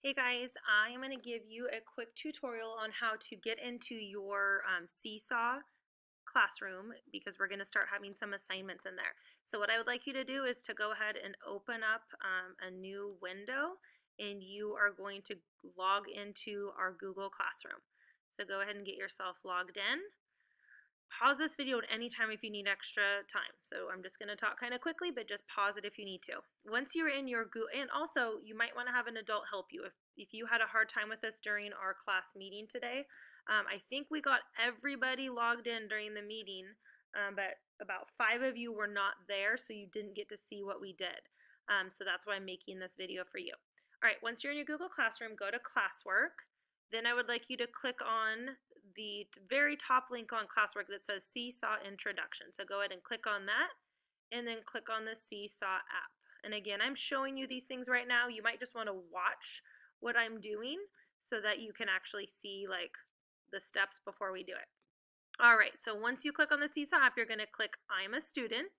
Hey guys, I am going to give you a quick tutorial on how to get into your Seesaw classroom because we're going to start having some assignments in there. So what I would like you to do is to go ahead and open up a new window, and you are going to log into our Google Classroom. So go ahead and get yourself logged in. Pause this video at any time if you need extra time. So I'm just going to talk kind of quickly, but just pause it if you need to. Once you're in your Google, and also you might want to have an adult help you. If you had a hard time with this during our class meeting today, I think we got everybody logged in during the meeting, but about 5 of you were not there, so you didn't get to see what we did. So that's why I'm making this video for you. All right, once you're in your Google Classroom, go to Classwork. Then I would like you to click on the very top link on Classwork that says Seesaw Introduction. So go ahead and click on that, and then click on the Seesaw app. And again, I'm showing you these things right now. You might just want to watch what I'm doing so that you can actually see like the steps before we do it. All right, so once you click on the Seesaw app, you're going to click I'm a student,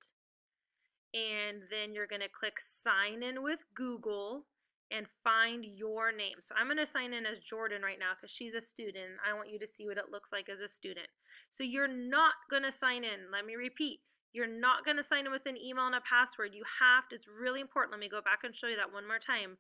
and then you're going to click Sign in with Google and find your name. So I'm going to sign in as Jordan right now because she's a student. I want you to see what it looks like as a student. So you're not going to sign in. Let me repeat. You're not going to sign in with an email and a password. You have to, it's really important. Let me go back and show you that one more time.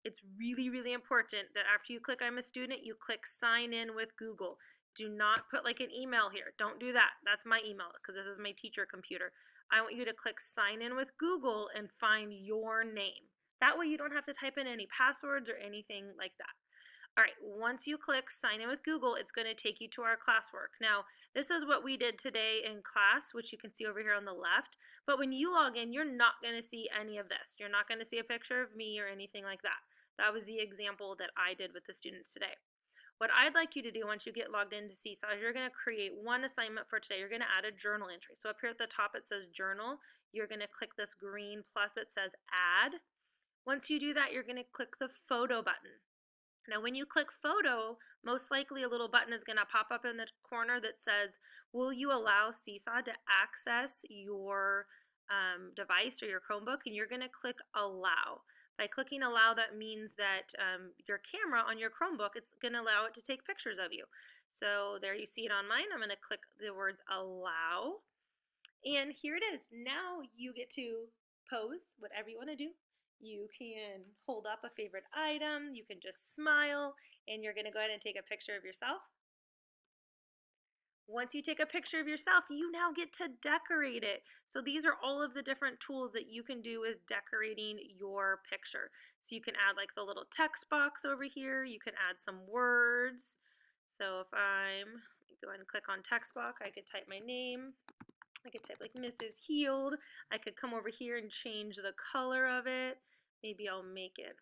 It's really, really important that after you click I'm a student, you click sign in with Google. Do not put like an email here. Don't do that. That's my email because this is my teacher computer. I want you to click sign in with Google and find your name. That way you don't have to type in any passwords or anything like that. All right, once you click sign in with Google, it's going to take you to our classwork. Now, this is what we did today in class, which you can see over here on the left. But when you log in, you're not going to see any of this. You're not going to see a picture of me or anything like that. That was the example that I did with the students today. What I'd like you to do once you get logged into Seesaw is you're going to create one assignment for today. You're going to add a journal entry. So up here at the top it says journal. You're going to click this green plus that says add. Once you do that, you're going to click the photo button. Now when you click photo, most likely a little button is going to pop up in the corner that says, will you allow Seesaw to access your device or your Chromebook? And you're going to click allow. By clicking allow, that means that your camera on your Chromebook, it's going to allow it to take pictures of you. So there you see it on mine. I'm going to click the words allow. And here it is. Now you get to pose whatever you want to do. You can hold up a favorite item. You can just smile. And you're going to go ahead and take a picture of yourself. Once you take a picture of yourself, you now get to decorate it. So these are all of the different tools that you can do with decorating your picture. So you can add like the little text box over here. You can add some words. So if I'm, go ahead and click on text box, I could type my name. I could type like Mrs. Healed. I could come over here and change the color of it. Maybe I'll make it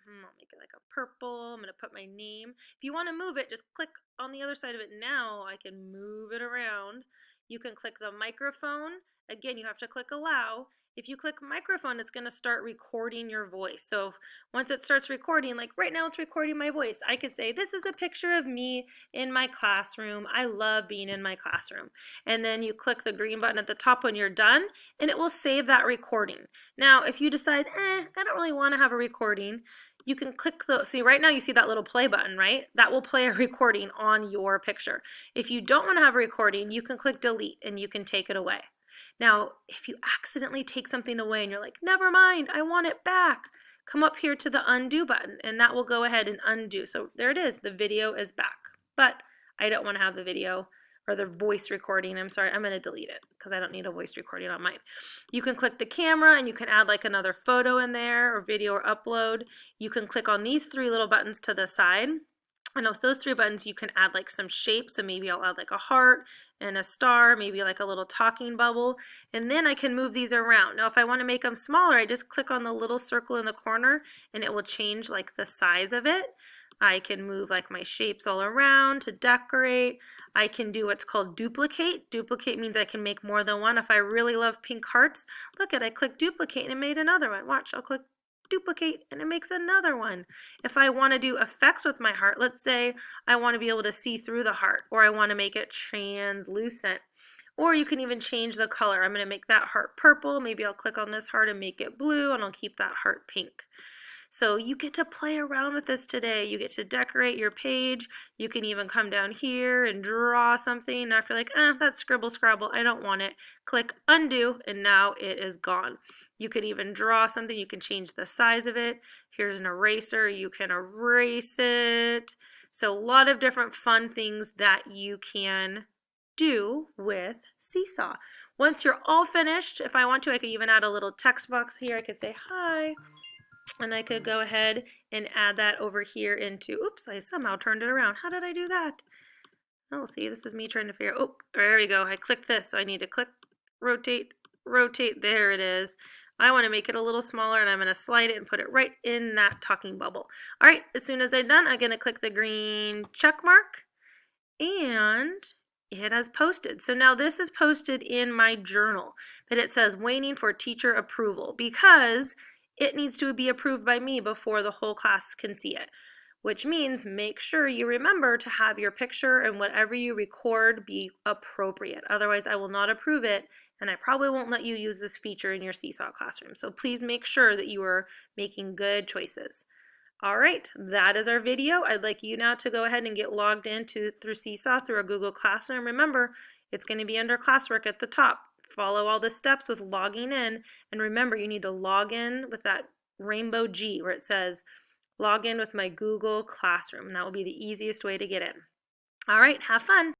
like a purple. I'm going to put my name. If you want to move it, just click on the other side of it. Now I can move it around. You can click the microphone. Again, you have to click allow. If you click microphone, it's going to start recording your voice. So once it starts recording, like right now it's recording my voice, I could say, this is a picture of me in my classroom. I love being in my classroom. And then you click the green button at the top when you're done, and it will save that recording. Now, if you decide, I don't really want to have a recording, you can click the, see right now you see that little play button, right? That will play a recording on your picture. If you don't want to have a recording, you can click delete and you can take it away. Now, if you accidentally take something away and you're like, never mind, I want it back, come up here to the undo button and that will go ahead and undo. So there it is, the video is back. But I don't want to have the video or the voice recording. I'm sorry, I'm going to delete it because I don't need a voice recording on mine. You can click the camera and you can add like another photo in there or video or upload. You can click on these 3 little buttons to the side. And with those 3 buttons, you can add like some shapes. So maybe I'll add like a heart and a star, maybe like a little talking bubble. And then I can move these around. Now, if I want to make them smaller, I just click on the little circle in the corner and it will change like the size of it. I can move like my shapes all around to decorate. I can do what's called duplicate. Duplicate means I can make more than one. If I really love pink hearts, look at, I click duplicate and it made another one. Watch, I'll click duplicate and it makes another one. If I want to do effects with my heart, let's say I want to be able to see through the heart, or I want to make it translucent, or you can even change the color. I'm going to make that heart purple. Maybe I'll click on this heart and make it blue, and I'll keep that heart pink. So you get to play around with this today. You get to decorate your page. You can even come down here and draw something. And if you're like, that's scribble scrabble, I don't want it, click undo, and now it is gone. You could even draw something. You can change the size of it. Here's an eraser. You can erase it. So a lot of different fun things that you can do with Seesaw. Once you're all finished, if I want to, I could even add a little text box here. I could say hi, and I could go ahead and add that over here into, oops, I somehow turned it around. How did I do that? Oh, see, this is me trying to figure, oh, there we go. I clicked this, so I need to click, rotate, rotate, there it is. I want to make it a little smaller, and I'm going to slide it and put it right in that talking bubble. All right, as soon as I'm done, I'm going to click the green check mark, and it has posted. So now this is posted in my journal, but it says waiting for teacher approval because it needs to be approved by me before the whole class can see it, which means make sure you remember to have your picture and whatever you record be appropriate. Otherwise, I will not approve it, and I probably won't let you use this feature in your Seesaw classroom. So please make sure that you are making good choices. All right, that is our video. I'd like you now to go ahead and get logged in through Seesaw through our Google Classroom. Remember, it's going to be under classwork at the top. Follow all the steps with logging in, and remember, you need to log in with that rainbow G where it says log in with my Google Classroom. And that will be the easiest way to get in. All right, have fun.